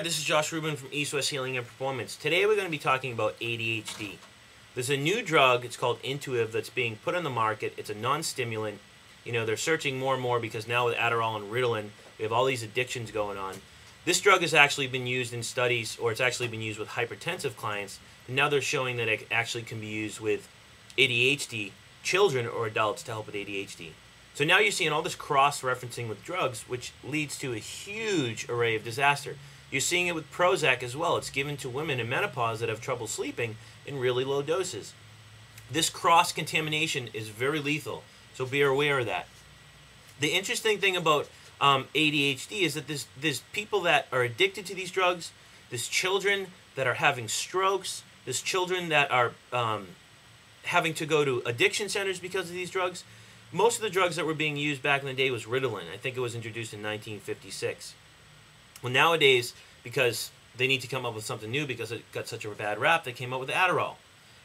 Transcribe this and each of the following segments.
Alright, this is Josh Rubin from East West Healing and Performance. Today we're going to be talking about ADHD. There's a new drug, it's called Intuniv, that's being put on the market. It's a non-stimulant. You know, they're searching more and more because now with Adderall and Ritalin, we have all these addictions going on. This drug has actually been used in studies, or it's actually been used with hypertensive clients, and now they're showing that it actually can be used with ADHD, children or adults, to help with ADHD. So now you're seeing all this cross-referencing with drugs, which leads to a huge array of disaster. You're seeing it with Prozac as well. It's given to women in menopause that have trouble sleeping in really low doses. This cross-contamination is very lethal, so be aware of that. The interesting thing about ADHD is that there's people that are addicted to these drugs, there's children that are having strokes, there's children that are having to go to addiction centers because of these drugs. Most of the drugs that were being used back in the day was Ritalin. I think it was introduced in 1956. Well, nowadays, because they need to come up with something new because it got such a bad rap, they came up with Adderall.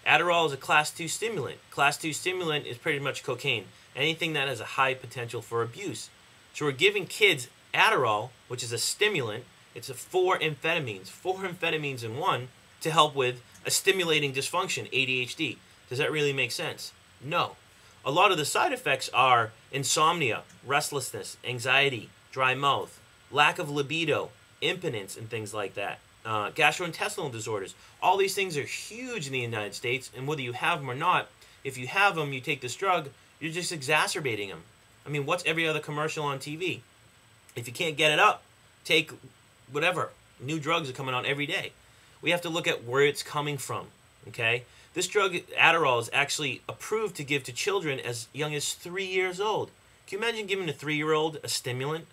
Adderall is a class 2 stimulant. Class 2 stimulant is pretty much cocaine. Anything that has a high potential for abuse. So we're giving kids Adderall, which is a stimulant. It's 4 amphetamines in one, to help with a stimulating dysfunction, ADHD. Does that really make sense? No. A lot of the side effects are insomnia, restlessness, anxiety, dry mouth, lack of libido, impotence, and things like that. Gastrointestinal disorders. All these things are huge in the United States, and whether you have them or not, if you have them, you take this drug, you're just exacerbating them. I mean, what's every other commercial on TV? If you can't get it up, take whatever. New drugs are coming out every day. We have to look at where it's coming from, okay? This drug, Adderall, is actually approved to give to children as young as 3 years old. Can you imagine giving a 3-year-old a stimulant?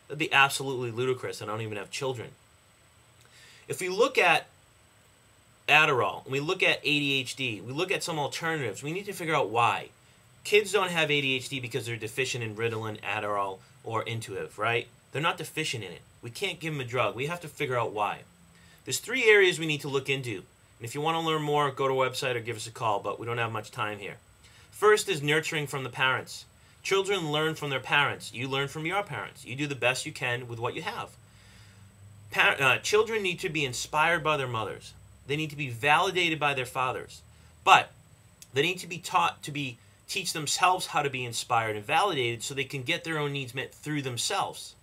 That'd be absolutely ludicrous. I don't even have children. If we look at Adderall, and we look at ADHD, we look at some alternatives, we need to figure out why. Kids don't have ADHD because they're deficient in Ritalin, Adderall, or Intuniv, right? They're not deficient in it. We can't give them a drug. We have to figure out why. There's 3 areas we need to look into. And if you want to learn more, go to our website or give us a call, but we don't have much time here. First is nurturing from the parents. Children learn from their parents. You learn from your parents. You do the best you can with what you have. Children need to be inspired by their mothers. They need to be validated by their fathers. But they need to be taught to teach themselves how to be inspired and validated so they can get their own needs met through themselves.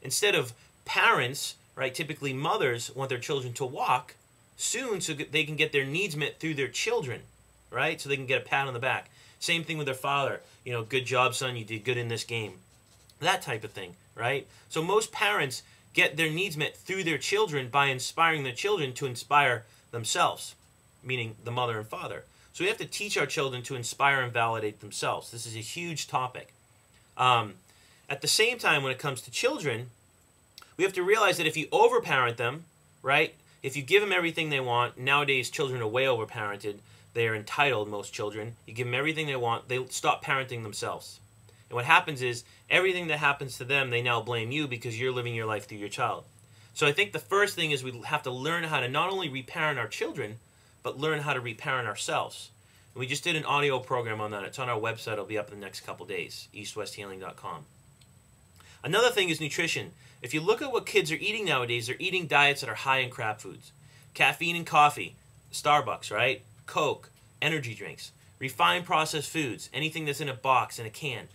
Instead of parents, right, typically mothers want their children to walk soon so they can get their needs met through their children, right, so they can get a pat on the back. Same thing with their father. You know, good job, son, you did good in this game. That type of thing, right? So most parents get their needs met through their children by inspiring their children to inspire themselves, meaning the mother and father. So we have to teach our children to inspire and validate themselves. This is a huge topic. At the same time, when it comes to children, we have to realize that if you overparent them, right, if you give them everything they want, nowadays children are way overparented. They are entitled, most children. You give them everything they want, they stop parenting themselves. And what happens is, everything that happens to them, they now blame you because you're living your life through your child. So I think the first thing is we have to learn how to not only reparent our children, but learn how to reparent ourselves. And we just did an audio program on that. It's on our website. It'll be up in the next couple days, eastwesthealing.com. Another thing is nutrition. If you look at what kids are eating nowadays, they're eating diets that are high in crap foods. Caffeine and coffee, Starbucks, right? Coke, energy drinks, refined processed foods, anything that's in a box, in a can.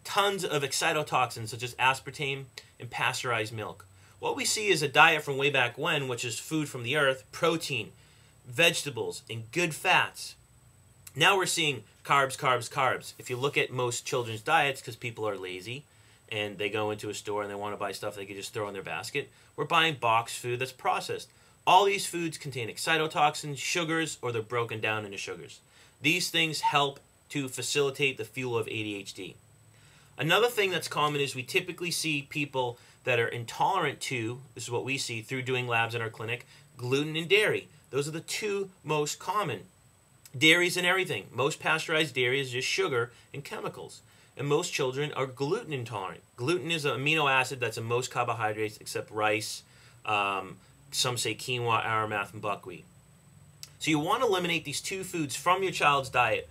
Tons of excitotoxins such as aspartame and pasteurized milk. What we see is a diet from way back when, which is food from the earth, protein, vegetables, and good fats. Now we're seeing carbs, carbs, carbs. If you look at most children's diets, because people are lazy, and they go into a store and they want to buy stuff they can just throw in their basket, we're buying boxed food that's processed. All these foods contain excitotoxins, sugars, or they're broken down into sugars. These things help to facilitate the fuel of ADHD. Another thing that's common is we typically see people that are intolerant to, this is what we see through doing labs in our clinic, gluten and dairy. Those are the two most common. Dairy's in everything. Most pasteurized dairy is just sugar and chemicals. And most children are gluten intolerant. Gluten is an amino acid that's in most carbohydrates except rice, some say quinoa, aramath, and buckwheat. So you want to eliminate these two foods from your child's diet.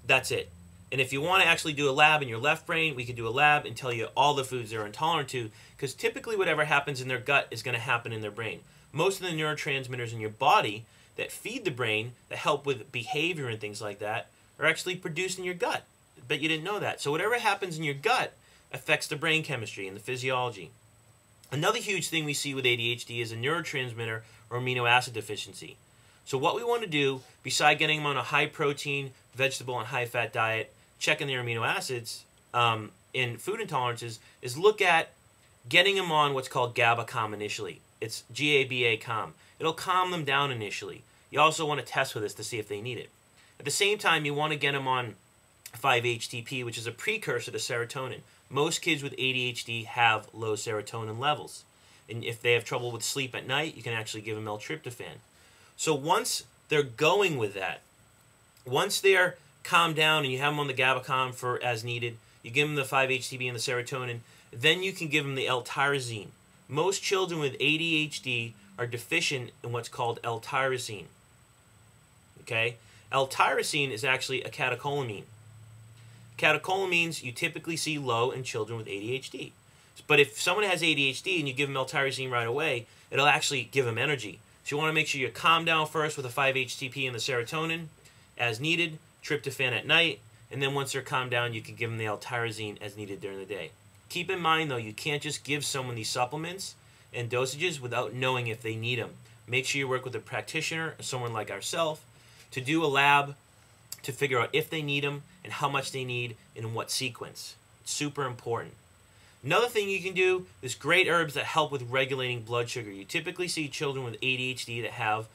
That's it. And if you want to actually do a lab in your left brain, we could do a lab and tell you all the foods they're intolerant to, because typically whatever happens in their gut is going to happen in their brain. most of the neurotransmitters in your body that feed the brain, that help with behavior and things like that, are actually produced in your gut. But you didn't know that. So whatever happens in your gut affects the brain chemistry and the physiology. Another huge thing we see with ADHD is a neurotransmitter or amino acid deficiency. So what we want to do, besides getting them on a high-protein, vegetable, and high-fat diet, checking their amino acids in food intolerances, is look at getting them on what's called GABA-CALM initially. It's GABA-CALM. It'll calm them down initially. You also want to test with this to see if they need it. At the same time, you want to get them on 5-HTP, which is a precursor to serotonin. Most kids with ADHD have low serotonin levels. And if they have trouble with sleep at night, you can actually give them L-tryptophan. So once they're going with that, once they're calmed down and you have them on the GABA-CALM for as needed, you give them the 5-HTP and the serotonin, then you can give them the L-tyrosine. Most children with ADHD are deficient in what's called L-tyrosine. Okay? L-tyrosine is actually a catecholamine. Catecholamines you typically see low in children with ADHD. But if someone has ADHD and you give them L-tyrosine right away, it'll actually give them energy. So you want to make sure you calm down first with the 5-HTP and the serotonin as needed, tryptophan at night, and then once they're calmed down, you can give them the L-tyrosine as needed during the day. Keep in mind, though, you can't just give someone these supplements and dosages without knowing if they need them. Make sure you work with a practitioner, someone like ourselves, to do a lab to figure out if they need them and how much they need and in what sequence. It's super important. Another thing you can do is great herbs that help with regulating blood sugar. You typically see children with ADHD that have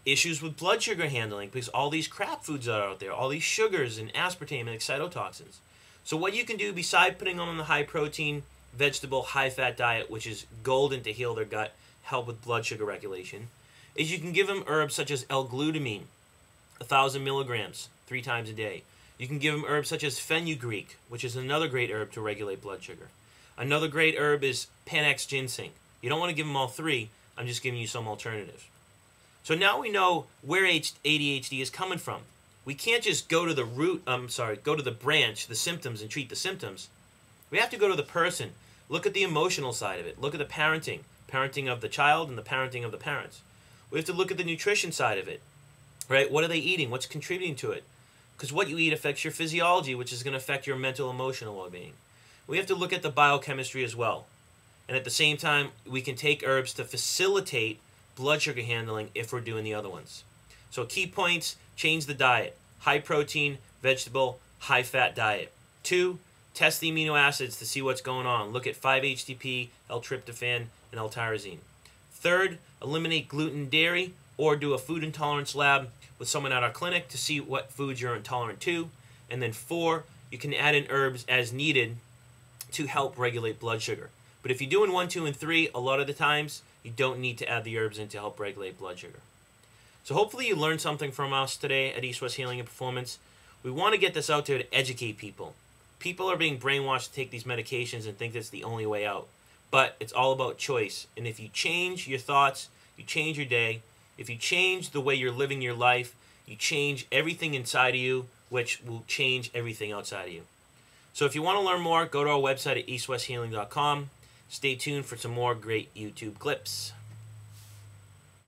issues with blood sugar handling because all these crap foods are out there, all these sugars and aspartame and excitotoxins. So what you can do besides putting them on the high-protein, vegetable, high-fat diet, which is golden to heal their gut, help with blood sugar regulation, is you can give them herbs such as L-glutamine, 1,000 milligrams, 3 times a day. You can give them herbs such as fenugreek, which is another great herb to regulate blood sugar. Another great herb is Panax ginseng. You don't want to give them all 3. I'm just giving you some alternatives. So now we know where ADHD is coming from. We can't just go to the go to the branch, the symptoms, and treat the symptoms. We have to go to the person. Look at the emotional side of it. Look at the parenting of the child and the parenting of the parents. We have to look at the nutrition side of it. Right? What are they eating? What's contributing to it? Because what you eat affects your physiology, which is going to affect your mental, emotional well-being. We have to look at the biochemistry as well. And at the same time, we can take herbs to facilitate blood sugar handling if we're doing the other ones. So key points, change the diet. High protein, vegetable, high fat diet. 2, test the amino acids to see what's going on. Look at 5-HTP, L-tryptophan, and L-tyrosine. 3rd, eliminate gluten and dairy or do a food intolerance lab with someone at our clinic to see what foods you're intolerant to. And then 4, you can add in herbs as needed to help regulate blood sugar. But if you're doing 1, 2, and 3, a lot of the times, you don't need to add the herbs in to help regulate blood sugar. So hopefully you learned something from us today at East West Healing and Performance. We want to get this out there to educate people. People are being brainwashed to take these medications and think that's the only way out. But it's all about choice. And if you change your thoughts, you change your day, if you change the way you're living your life, you change everything inside of you, which will change everything outside of you. So if you want to learn more, go to our website at eastwesthealing.com. Stay tuned for some more great YouTube clips.